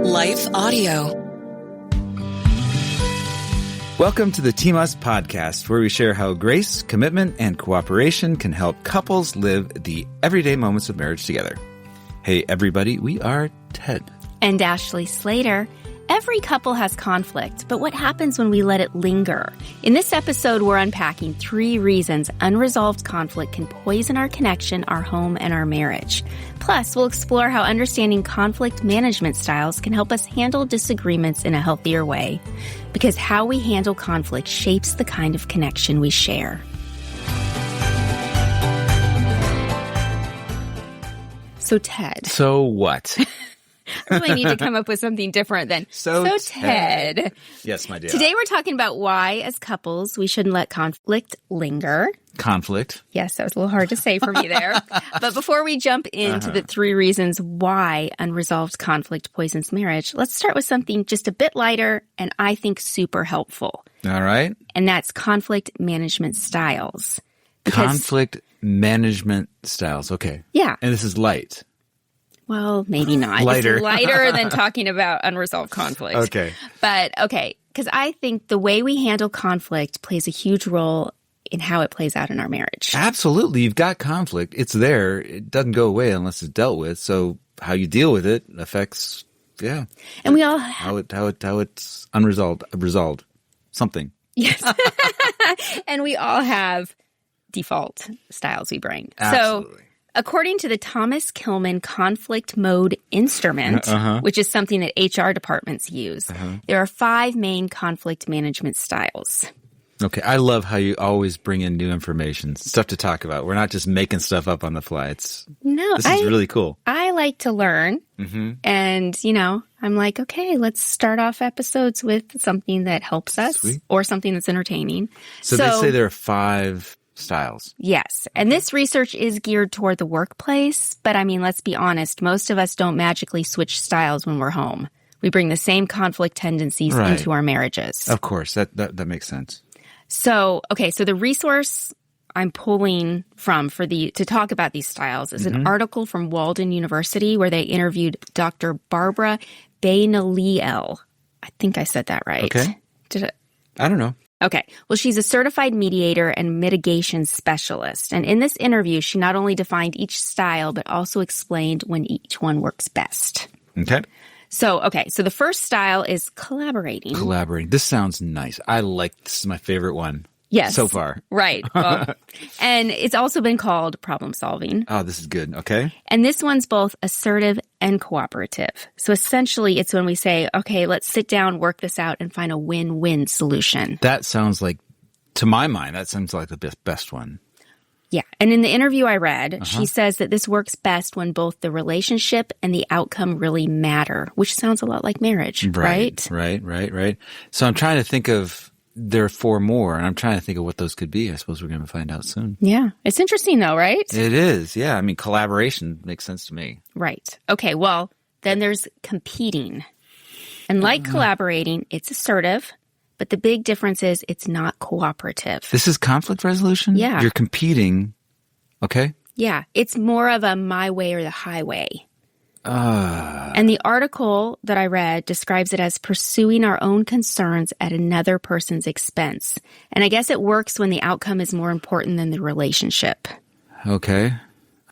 Life Audio. Welcome to the Team Us podcast, where we share how grace, commitment, and cooperation can help couples live the everyday moments of marriage together. Hey, everybody, we are Ted. And Ashley Slater. Every couple has conflict, but what happens when we let it linger? In this episode, we're unpacking 3 reasons unresolved conflict can poison our connection, our home, and our marriage. Plus, we'll explore how understanding conflict management styles can help us handle disagreements in a healthier way. Because how we handle conflict shapes the kind of connection we share. So, Ted. So what? I really need to come up with something different than So Ted. Yes, my dear. Today we're talking about why, as couples, we shouldn't let conflict linger. Conflict. Yes, that was a little hard to say for me there. But before we jump into the 3 reasons why unresolved conflict poisons marriage, let's start with something just a bit lighter and I think super helpful. All right. And that's conflict management styles. Conflict management styles. Okay. Yeah. And this is light. Well, maybe not. Lighter. It's lighter than talking about unresolved conflict. Okay. But, okay, because I think the way we handle conflict plays a huge role in how it plays out in our marriage. Absolutely. You've got conflict. It's there. It doesn't go away unless it's dealt with. So how you deal with it affects, And we all how it's resolved. Something. Yes. And we all have default styles we bring. Absolutely. So according to the Thomas Kilmann Conflict Mode Instrument, which is something that HR departments use, there are 5 main conflict management styles. Okay. I love how you always bring in new information, stuff to talk about. We're not just making stuff up on the fly. This is really cool. I like to learn. And, I'm like, okay, let's start off episodes with something that helps us or something that's entertaining. So they say there are 5 styles. Yes. And this research is geared toward the workplace. But let's be honest, most of us don't magically switch styles when we're home. We bring the same conflict tendencies into our marriages. Of course. That makes sense. So, so the resource I'm pulling from to talk about these styles is an article from Walden University where they interviewed Dr. Barbara Bainaliel. I think I said that right. Okay. I don't know. Okay. Well, she's a certified mediator and mitigation specialist. And in this interview, she not only defined each style, but also explained when each one works best. Okay. So the first style is collaborating. Collaborating. This sounds nice. This is my favorite one. Yes. So far. Right. Well, and it's also been called problem solving. Oh, this is good. Okay. And this one's both assertive and cooperative. So essentially, it's when we say, okay, let's sit down, work this out, and find a win-win solution. That sounds like, to my mind, the best one. Yeah. And in the interview I read, she says that this works best when both the relationship and the outcome really matter, which sounds a lot like marriage, right? Right. So I'm trying to think of, there are 4 more, and I'm trying to think of what those could be. I suppose we're going to find out soon. Yeah. It's interesting though, right? It is. Yeah. Collaboration makes sense to me. Right. Okay. Well, then there's competing. And like collaborating, it's assertive. But the big difference is it's not cooperative. This is conflict resolution? Yeah. You're competing. Okay. Yeah. It's more of a my way or the highway. And the article that I read describes it as pursuing our own concerns at another person's expense. And I guess it works when the outcome is more important than the relationship. Okay.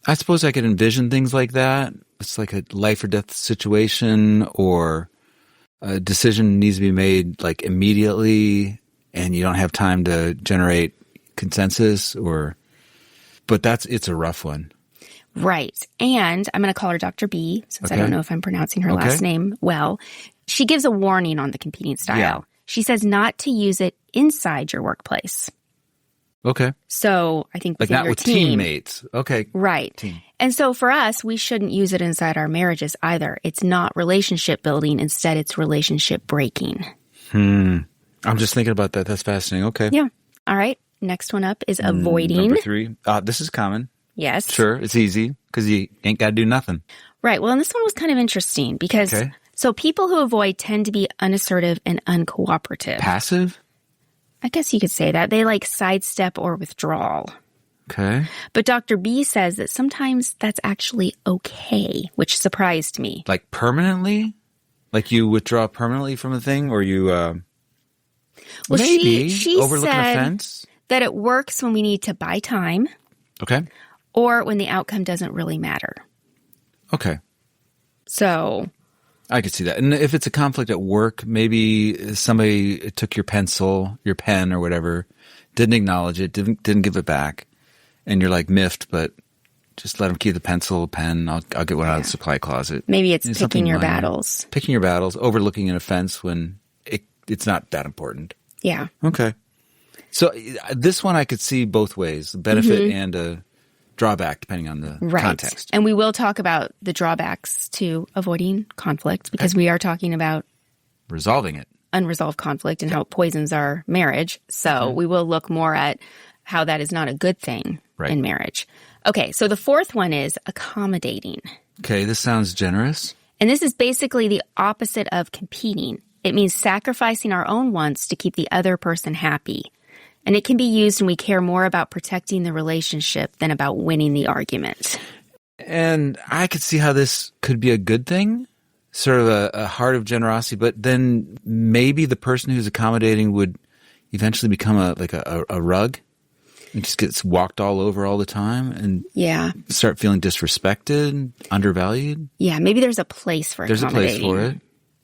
I suppose I could envision things like that. It's like a life or death situation, or a decision needs to be made immediately and you don't have time to generate consensus, but it's a rough one. Right. And I'm going to call her Dr. B, since I don't know if I'm pronouncing her last name well. She gives a warning on the competing style. Yeah. She says not to use it inside your workplace. Okay. So I think within not your with team. teammates. Okay. Right. Team. And so for us, we shouldn't use it inside our marriages either. It's not relationship building. Instead, it's relationship breaking. I'm just thinking about that. That's fascinating. Okay. Yeah. All right. Next one up is avoiding. Number 3. This is common. Yes. Sure. It's easy because you ain't got to do nothing. Right. Well, and this one was kind of interesting because so people who avoid tend to be unassertive and uncooperative. Passive? I guess you could say that. They sidestep or withdrawal. Okay. But Dr. B says that sometimes that's actually okay, which surprised me. Permanently? Like you withdraw permanently from a thing, or you Well, maybe she overlook an said offense? that it works when we need to buy time Okay. or when the outcome doesn't really matter. Okay. So I could see that. And if it's a conflict at work, maybe somebody took your pencil, your pen or whatever, didn't acknowledge it, didn't give it back, and you're like miffed, but just let them keep the pencil, pen. I'll get one out of the supply closet. maybe it's Something picking your minor. battles. Picking your battles, overlooking an offense when it's not that important. Yeah. Okay. So this one I could see both ways, a benefit and a drawback depending on the context. And we will talk about the drawbacks to avoiding conflict because we are talking about Resolving it. unresolved conflict and how it poisons our marriage. So we will look more at how that is not a good thing in marriage. Okay, so the fourth one is accommodating. Okay, this sounds generous. And this is basically the opposite of competing. It means sacrificing our own wants to keep the other person happy. And it can be used when we care more about protecting the relationship than about winning the argument. And I could see how this could be a good thing, sort of a heart of generosity, but then maybe the person who's accommodating would eventually become a rug and just gets walked all over all the time and start feeling disrespected, undervalued. Yeah, maybe there's a place for There's a accommodating. place for it.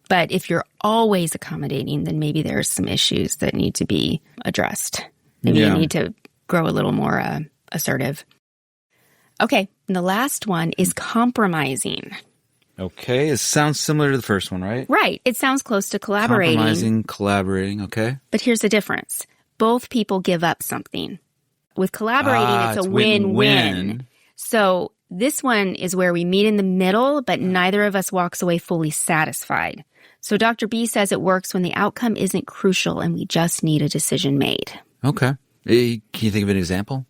But if you're always accommodating, then maybe there's some issues that need to be addressed. Maybe you need to grow a little more assertive. Okay, and the last one is compromising. Okay, it sounds similar to the first one, right? Right, it sounds close to collaborating. Compromising, collaborating, okay. But here's the difference. Both people give up something. With collaborating, it's a win-win. So this one is where we meet in the middle, but neither of us walks away fully satisfied. So Dr. B says it works when the outcome isn't crucial and we just need a decision made. Okay. Can you think of an example?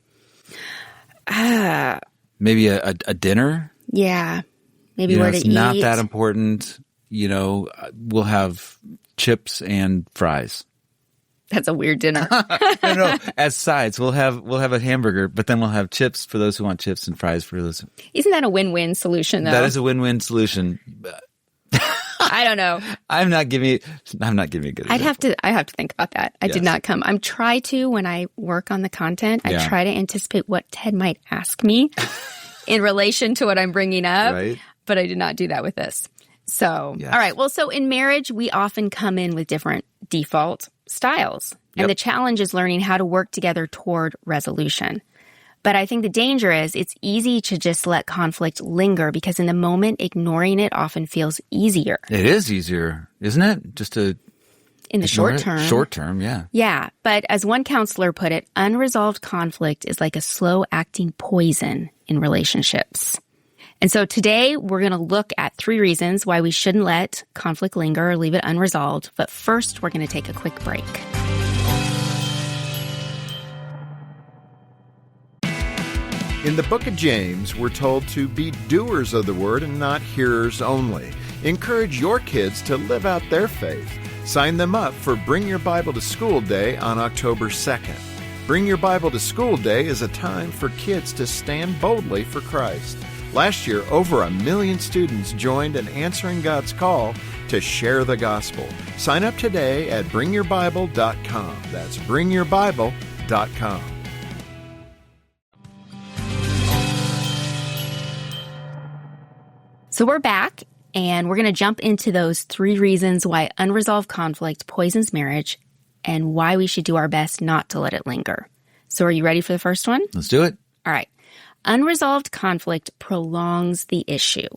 Maybe a dinner? Yeah. Maybe where to it's eat. not that important. We'll have chips and fries. That's a weird dinner. No. As sides, we'll have a hamburger, but then we'll have chips for those who want chips and fries for those. Isn't that a win-win solution, though? That is a win-win solution. I don't know. I'm not giving you a good example. I have to think about that. I did not come. I'm try to when I work on the content. I try to anticipate what Ted might ask me in relation to what I'm bringing up. Right. But I did not do that with this. So, all right. Well, so in marriage, we often come in with different default styles. And the challenge is learning how to work together toward resolution. But I think the danger is it's easy to just let conflict linger because in the moment, ignoring it often feels easier. It is easier, isn't it? Just to in the short term. Short term, yeah. Yeah. But as one counselor put it, unresolved conflict is like a slow-acting poison in relationships. And so today we're going to look at 3 reasons why we shouldn't let conflict linger or leave it unresolved. But first, we're going to take a quick break. In the book of James, we're told to be doers of the word and not hearers only. Encourage your kids to live out their faith. Sign them up for Bring Your Bible to School Day on October 2nd. Bring Your Bible to School Day is a time for kids to stand boldly for Christ. Last year, over 1 million students joined in answering God's call to share the gospel. Sign up today at bringyourbible.com. That's bringyourbible.com. So we're back, and we're going to jump into those 3 reasons why unresolved conflict poisons marriage and why we should do our best not to let it linger. So are you ready for the first one? Let's do it. All right. Unresolved conflict prolongs the issue.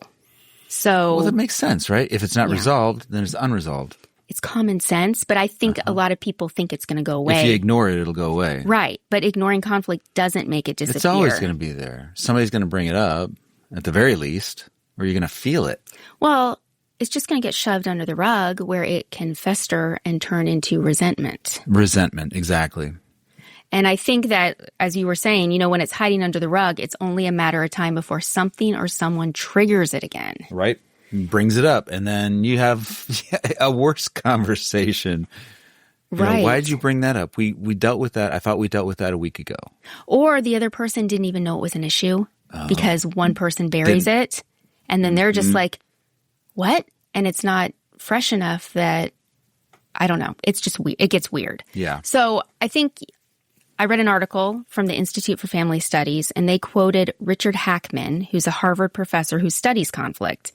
So, well, that makes sense, right? If it's not resolved, then it's unresolved. It's common sense, but I think a lot of people think it's going to go away. If you ignore it, it'll go away. Right. But ignoring conflict doesn't make it disappear. It's always going to be there. Somebody's going to bring it up, at the very least, or you're going to feel it. Well, it's just going to get shoved under the rug where it can fester and turn into resentment. Resentment, exactly. And I think that, as you were saying, when it's hiding under the rug, it's only a matter of time before something or someone triggers it again. Right. Brings it up. And then you have a worse conversation. Right. Why did you bring that up? We dealt with that. I thought we dealt with that a week ago. Or the other person didn't even know it was an issue because one person buries it. And then they're just like, what? And it's not fresh enough that, I don't know, it's just it gets weird. Yeah. So I think I read an article from the Institute for Family Studies, and they quoted Richard Hackman, who's a Harvard professor who studies conflict.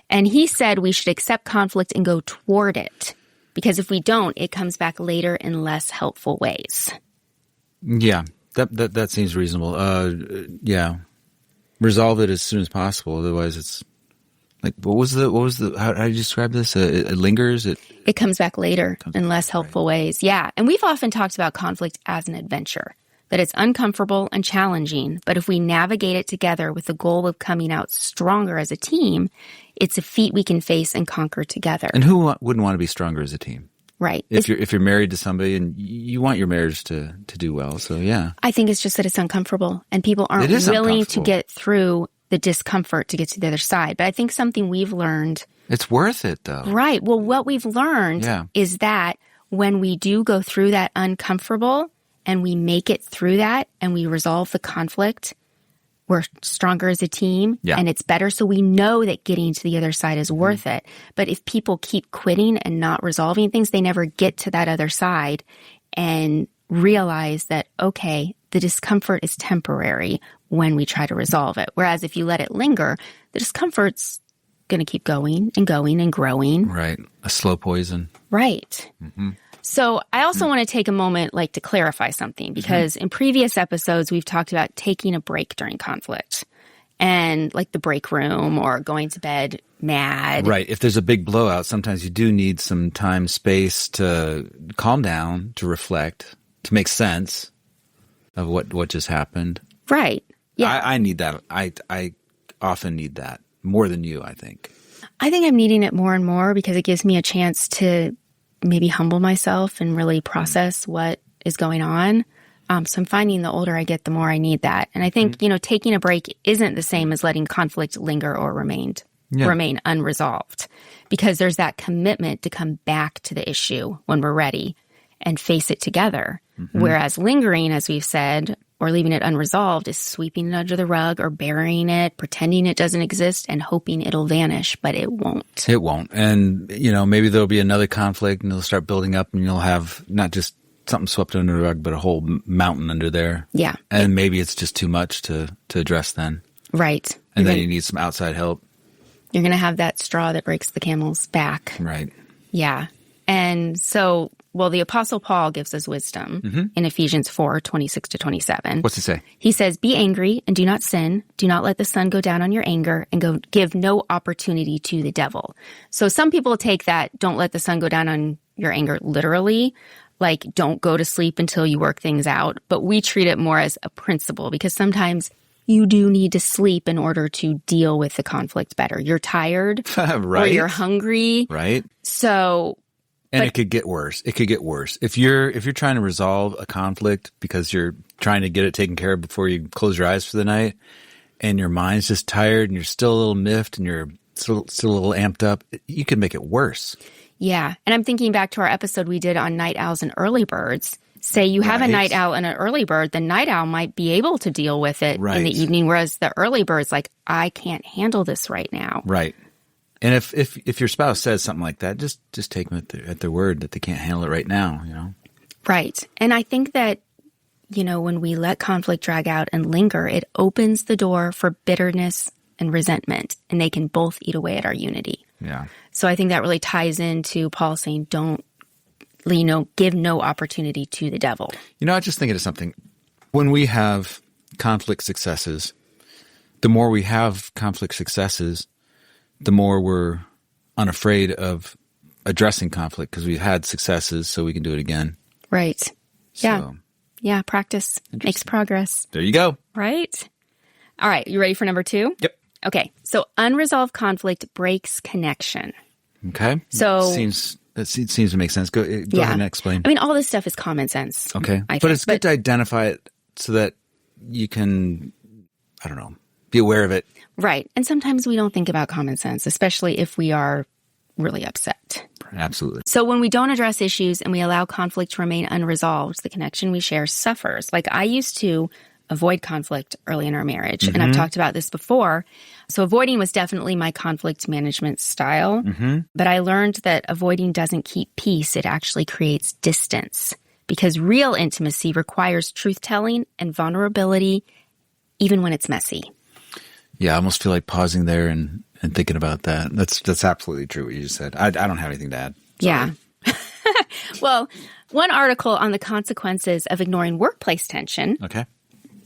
And he said we should accept conflict and go toward it, because if we don't, it comes back later in less helpful ways. Yeah, that seems reasonable. Yeah. Resolve it as soon as possible. Otherwise, it's like, what was the, how do you describe this? It lingers? It comes back later in less helpful ways. Yeah. And we've often talked about conflict as an adventure, that it's uncomfortable and challenging. But if we navigate it together with the goal of coming out stronger as a team, it's a feat we can face and conquer together. And who wouldn't want to be stronger as a team? Right. If you're married to somebody and you want your marriage to do well. So, yeah. I think it's just that it's uncomfortable and people aren't willing to get through the discomfort to get to the other side. But I think something we've learned. It's worth it, though. Right. Well, what we've learned is that when we do go through that uncomfortable and we make it through that and we resolve the conflict, we're stronger as a team and it's better. So we know that getting to the other side is worth it. But if people keep quitting and not resolving things, they never get to that other side and realize that, okay, the discomfort is temporary when we try to resolve it. Whereas if you let it linger, the discomfort's going to keep going and going and growing. Right. A slow poison. Right. So I also want to take a moment to clarify something, because in previous episodes, we've talked about taking a break during conflict and the break room or going to bed mad. Right. If there's a big blowout, sometimes you do need some time, space to calm down, to reflect, to make sense of what just happened. Right. Yeah. I need that. I often need that more than you, I think. I think I'm needing it more and more because it gives me a chance to maybe humble myself and really process what is going on. So I'm finding the older I get, the more I need that. And I think, taking a break isn't the same as letting conflict linger or remain unresolved, because there's that commitment to come back to the issue when we're ready and face it together. Whereas lingering, as we've said, or leaving it unresolved is sweeping it under the rug or burying it, pretending it doesn't exist and hoping it'll vanish, but it won't. It won't. And, maybe there'll be another conflict and it'll start building up and you'll have not just something swept under the rug, but a whole mountain under there. Yeah. And maybe it's just too much to address then. Right. And then you need some outside help. You're going to have that straw that breaks the camel's back. Right. Yeah. And so, the Apostle Paul gives us wisdom in Ephesians 4:26-27. What's he say? He says, "Be angry and do not sin. Do not let the sun go down on your anger, and give no opportunity to the devil." So some people take that, "don't let the sun go down on your anger," literally, like don't go to sleep until you work things out. But we treat it more as a principle, because sometimes you do need to sleep in order to deal with the conflict better. You're tired, right? Or you're hungry, right? So. And it could get worse. It could get worse. If you're trying to resolve a conflict because you're trying to get it taken care of before you close your eyes for the night, and your mind's just tired and you're still a little miffed and you're still a little amped up, you can make it worse. Yeah. And I'm thinking back to our episode we did on night owls and early birds. Say you have a night owl and an early bird, the night owl might be able to deal with it in the evening, whereas the early bird's like, I can't handle this right now. Right. And if your spouse says something like that, just take them at their word that they can't handle it right now, Right. And I think that, when we let conflict drag out and linger, it opens the door for bitterness and resentment, and they can both eat away at our unity. Yeah. So I think that really ties into Paul saying, don't, give no opportunity to the devil. I was just thinking of something. When we have conflict successes, the more we have conflict successes, the more we're unafraid of addressing conflict because we've had successes, so we can do it again. Right. Yeah. So, yeah. Practice makes progress. There you go. Right. All right. You ready for number 2? Yep. Okay. So unresolved conflict breaks connection. Okay. So that seems to make sense. Go ahead and explain. I mean, all this stuff is common sense. Okay. But it's good to identify it so that you can, be aware of it. Right. And sometimes we don't think about common sense, especially if we are really upset. Absolutely. So when we don't address issues and we allow conflict to remain unresolved, the connection we share suffers. Like I used to avoid conflict early in our marriage. And I've talked about this before. So avoiding was definitely my conflict management style. But I learned that avoiding doesn't keep peace. It actually creates distance because real intimacy requires truth-telling and vulnerability, even when it's messy. Yeah, I almost feel like pausing there and thinking about that. That's absolutely true what you just said. I don't have anything to add. Sorry. Yeah. Well, one article on the consequences of ignoring workplace tension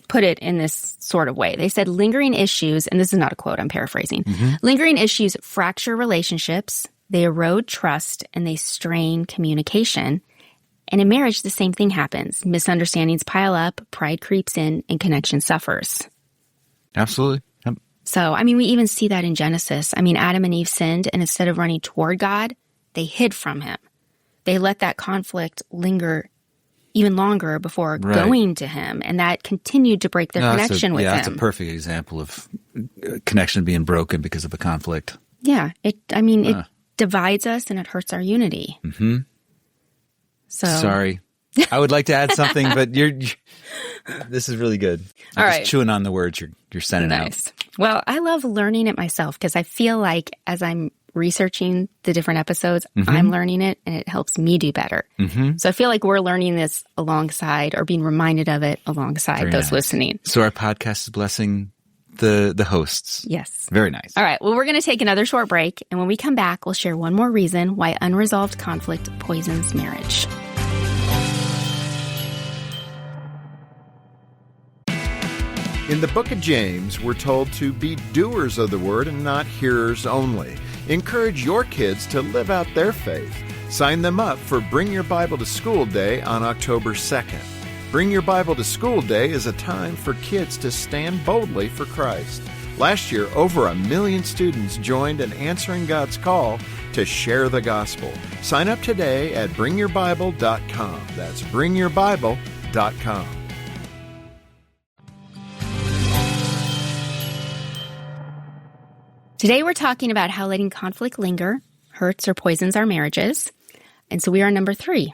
put it in this sort of way. They said lingering issues, and this is not a quote, I'm paraphrasing. Lingering issues fracture relationships, they erode trust, and they strain communication. And in marriage, the same thing happens. Misunderstandings pile up, pride creeps in, and connection suffers. Absolutely. Yep. So, I mean, we even see that in Genesis. I mean, Adam and Eve sinned, and instead of running toward God, they hid from him. They let that conflict linger even longer before going to him, and that continued to break their connection with him. Yeah, that's a perfect example of connection being broken because of a conflict. Yeah, it divides us and it hurts our unity. So sorry, I would like to add something, but this is really good. I'm just chewing on the words you're sending out. Well, I love learning it myself because I feel like as I'm researching the different episodes, I'm learning it and it helps me do better. So I feel like we're learning this alongside or being reminded of it alongside those listening. So our podcast is blessing the hosts. Yes. Very nice. All right. Well, we're going to take another short break. And when we come back, we'll share one more reason why unresolved conflict poisons marriage. In the book of James, we're told to be doers of the word and not hearers only. Encourage your kids to live out their faith. Sign them up for Bring Your Bible to School Day on October 2nd. Bring Your Bible to School Day is a time for kids to stand boldly for Christ. Last year, over 1 million students joined in answering God's call to share the gospel. Sign up today at bringyourbible.com. That's bringyourbible.com. Today we're talking about how letting conflict linger hurts or poisons our marriages. And so we are number 3.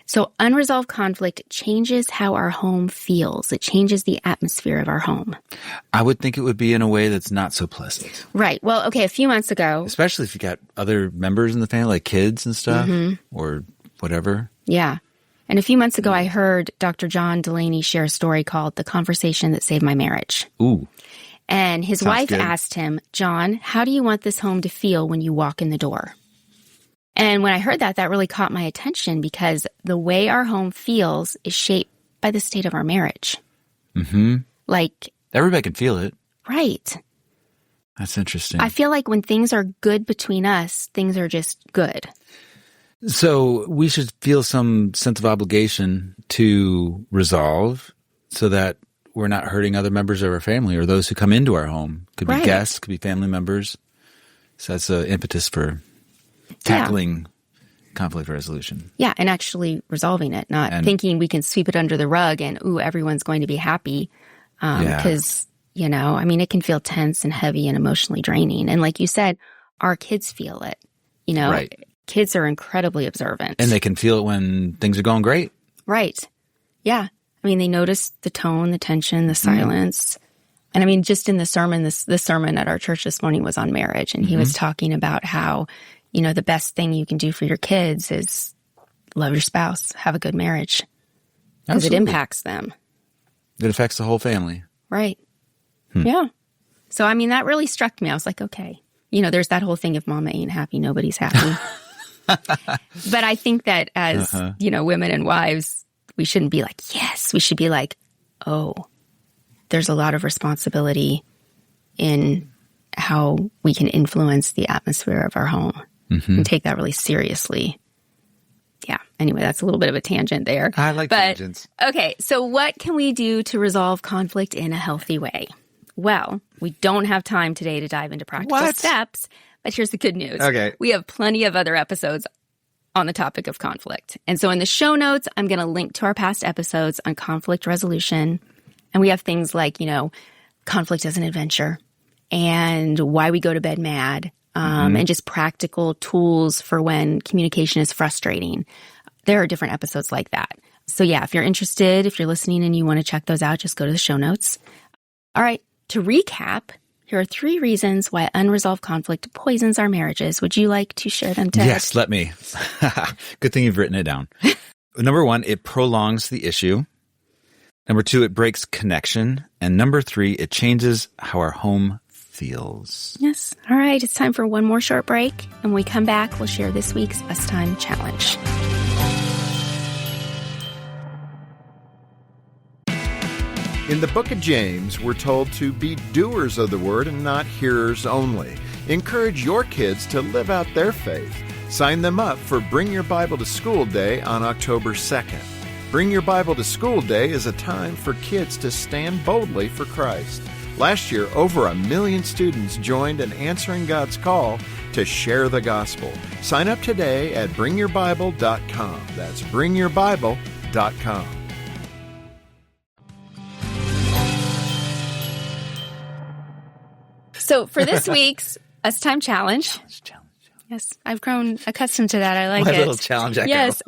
So unresolved conflict changes how our home feels. It changes the atmosphere of our home. I would think it would be in a way that's not so pleasant. Right. Well, okay, a few months ago. Especially if you got other members in the family, like kids and stuff or whatever. Yeah. And a few months ago, I heard Dr. John Delaney share a story called The Conversation That Saved My Marriage. Ooh. And his wife asked him, John, how do you want this home to feel when you walk in the door? And when I heard that, that really caught my attention because the way our home feels is shaped by the state of our marriage. Like everybody can feel it. Right. That's interesting. I feel like when things are good between us, things are just good. So we should feel some sense of obligation to resolve so that we're not hurting other members of our family or those who come into our home. Could be guests, could be family members. So that's an impetus for tackling conflict resolution. Yeah, and actually resolving it, not thinking we can sweep it under the rug and, everyone's going to be happy. Because, it can feel tense and heavy and emotionally draining. And like you said, our kids feel it. Kids are incredibly observant. And they can feel it when things are going great. Right. Yeah. They notice the tone, the tension, the silence. And just in the sermon, this sermon at our church this morning was on marriage. And he was talking about how, the best thing you can do for your kids is love your spouse, have a good marriage. Because it impacts them. It affects the whole family. Right. Yeah. So, that really struck me. I was like, okay. There's that whole thing, if mama ain't happy, nobody's happy. But I think that as, women and wives, we shouldn't be like, yes. We should be like, oh, there's a lot of responsibility in how we can influence the atmosphere of our home and take that really seriously. Yeah. Anyway, that's a little bit of a tangent there. I like tangents. Okay. So what can we do to resolve conflict in a healthy way? Well, we don't have time today to dive into practical steps, but here's the good news. Okay. We have plenty of other episodes on the topic of conflict. And so in the show notes, I'm going to link to our past episodes on conflict resolution. And we have things like, conflict as an adventure and why we go to bed mad, and just practical tools for when communication is frustrating. There are different episodes like that. So yeah, if you're interested, if you're listening and you want to check those out, just go to the show notes. All right, to recap, here are 3 reasons why unresolved conflict poisons our marriages. Would you like to share them, Ted? Yes, let me. Good thing you've written it down. Number 1, it prolongs the issue. Number 2, it breaks connection. And number 3, it changes how our home feels. Yes. All right, it's time for one more short break. And when we come back, we'll share this week's Best Time Challenge. In the book of James, we're told to be doers of the word and not hearers only. Encourage your kids to live out their faith. Sign them up for Bring Your Bible to School Day on October 2nd. Bring Your Bible to School Day is a time for kids to stand boldly for Christ. Last year, over 1 million students joined in answering God's call to share the gospel. Sign up today at bringyourbible.com. That's bringyourbible.com. So for this week's Best Time Challenge. Yes, I've grown accustomed to that. I like My it. little challenge echo. Yes.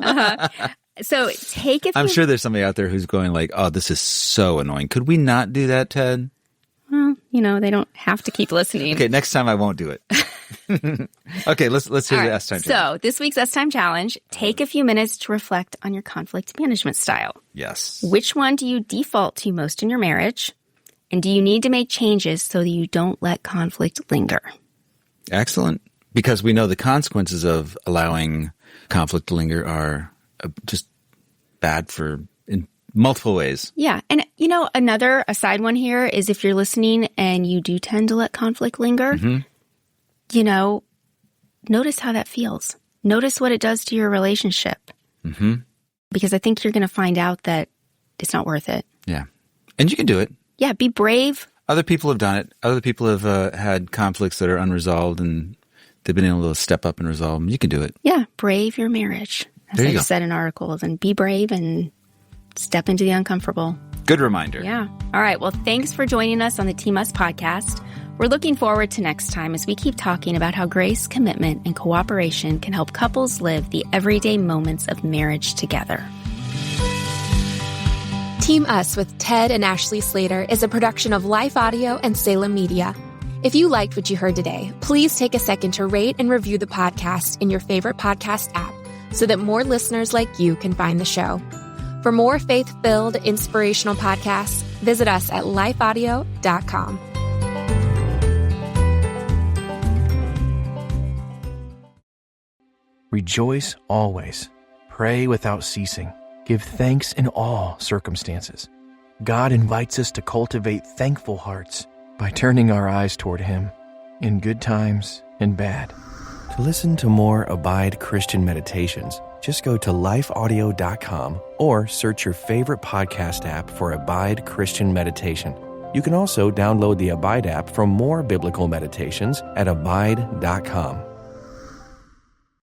So take it. I'm sure there's somebody out there who's going like, oh, this is so annoying. Could we not do that, Ted? Well, they don't have to keep listening. Okay, next time I won't do it. Okay, let's hear the S-Time challenge. So this week's S-Time challenge, take a few minutes to reflect on your conflict management style. Yes. Which one do you default to most in your marriage? And do you need to make changes so that you don't let conflict linger? Excellent. Because we know the consequences of allowing conflict to linger are just bad in multiple ways. Yeah. And, another aside one here is if you're listening and you do tend to let conflict linger, notice how that feels. Notice what it does to your relationship. Mm-hmm. Because I think you're going to find out that it's not worth it. Yeah. And you can do it. Yeah. Be brave. Other people have done it. Other people have had conflicts that are unresolved and they've been able to step up and resolve them. You can do it. Yeah. Brave your marriage. As I've said in articles. And be brave and step into the uncomfortable. Good reminder. Yeah. All right. Well, thanks for joining us on the Team Us podcast. We're looking forward to next time as we keep talking about how grace, commitment, and cooperation can help couples live the everyday moments of marriage together. Team Us with Ted and Ashley Slater is a production of Life Audio and Salem Media. If you liked what you heard today, please take a second to rate and review the podcast in your favorite podcast app so that more listeners like you can find the show. For more faith-filled, inspirational podcasts, visit us at lifeaudio.com. Rejoice always. Pray without ceasing. Give thanks in all circumstances. God invites us to cultivate thankful hearts by turning our eyes toward Him in good times and bad. To listen to more Abide Christian meditations, just go to lifeaudio.com or search your favorite podcast app for Abide Christian Meditation. You can also download the Abide app for more biblical meditations at abide.com.